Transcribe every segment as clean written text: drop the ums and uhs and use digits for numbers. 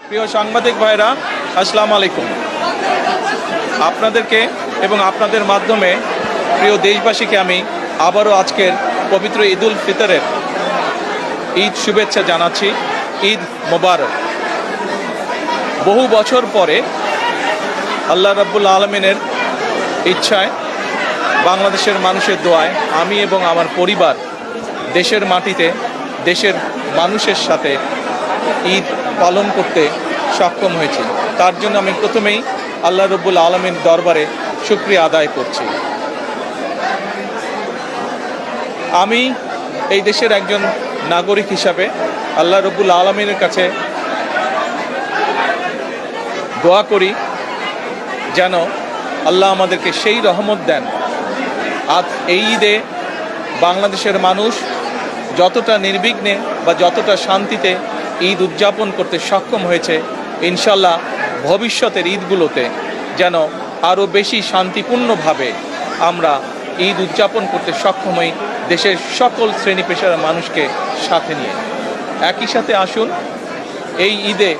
প্রিয় সাংবাদিক ভাইরা, আসসালামু আলাইকুম। আপনাদেরকে এবং আপনাদের মাধ্যমে প্রিয় দেশবাসীকে আমি আবারও আজকের পবিত্র ঈদুল ফিতরের ঈদ শুভেচ্ছা জানাচ্ছি। ঈদ মোবারক। বহু বছর পরে আল্লাহ রাব্বুল আলামিনের ইচ্ছায়, বাংলাদেশের মানুষের দোয়ায় আমি এবং আমার পরিবার দেশের মাটিতে দেশের মানুষের সাথে ঈদ পালন করতে সক্ষম হয়েছি। তার জন্য আমি প্রথমেই আল্লাহ রাব্বুল আলামিনের দরবারে শুকরিয়া আদায় করছি। আমি এই দেশের একজন নাগরিক হিসাবে আল্লাহ রাব্বুল আলামিনের কাছে দোয়া করি যেন আল্লাহ আমাদেরকে সেই রহমত দেন। আজ এই ঈদে বাংলাদেশের মানুষ যতটা নির্বিঘ্নে বা যতটা শান্তিতে ঈদ উদযাপন করতে সক্ষম হয়েছে, ইনশাল্লাহ ভবিষ্যতের ঈদগুলোতে যেন আরও বেশি শান্তিপূর্ণভাবে আমরা ঈদ উদযাপন করতে সক্ষম হই, দেশের সকল শ্রেণী পেশার মানুষকে সাথে নিয়ে। একই সাথে আসুন এই ঈদে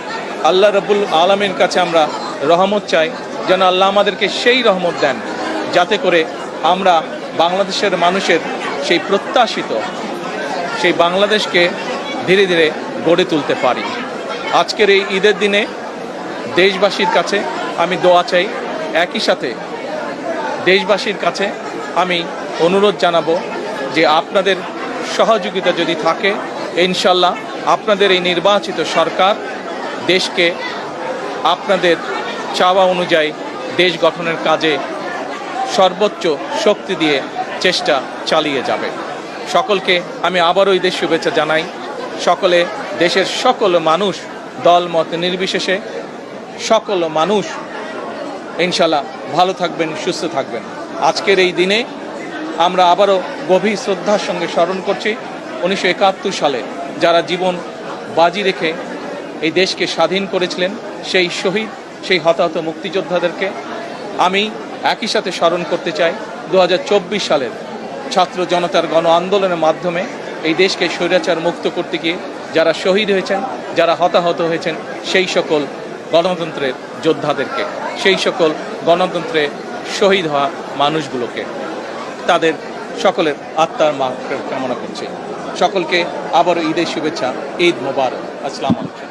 আল্লাহ রাব্বুল আলামিনের কাছে আমরা রহমত চাই, যেন আল্লাহ আমাদেরকে সেই রহমত দেন যাতে করে আমরা বাংলাদেশের মানুষের সেই প্রত্যাশিত সেই বাংলাদেশকে ধীরে ধীরে গড়ে তুলতে পারি। আজকের এই ঈদের দিনে দেশবাসীর কাছে আমি দোয়া চাই। একই সাথে দেশবাসীর কাছে আমি অনুরোধ জানাবো যে আপনাদের সহযোগিতা যদি থাকে, ইনশাল্লাহ আপনাদের এই নির্বাচিত সরকার দেশকে আপনাদের চাওয়া অনুযায়ী দেশ গঠনের কাজে সর্বোচ্চ শক্তি দিয়ে চেষ্টা চালিয়ে যাবে। সকলকে আমি আবারও ঈদের শুভেচ্ছা জানাই। সকলে, দেশের সকল মানুষ, দল মত নির্বিশেষে সকল মানুষ ইনশাল্লাহ ভালো থাকবেন, সুস্থ থাকবেন। আজকের এই দিনে আমরা আবারও গভীর শ্রদ্ধার সঙ্গে স্মরণ করছি 1971 সালে যারা জীবন বাজি রেখে এই দেশকে স্বাধীন করেছিলেন, সেই শহীদ, সেই হতাহত মুক্তিযোদ্ধাদেরকে আমি একই সাথে স্মরণ করতে চাই 2024 সালের ছাত্র জনতার গণ আন্দোলনের মাধ্যমে এই দেশকে স্বৈরাচার মুক্ত করতে গিয়ে যারা শহীদ হয়েছেন, যারা হতাহত হয়েছেন, সেই সকল গণতন্ত্রের যোদ্ধাদেরকে, সেই সকল গণতন্ত্রে শহীদ হওয়া মানুষগুলোকে, তাদের সকলের আত্মার মাগফিরাত কামনা করছি। সকলকে আবারও ঈদের শুভেচ্ছা। ঈদ মোবারক। আসসালামু আলাইকুম।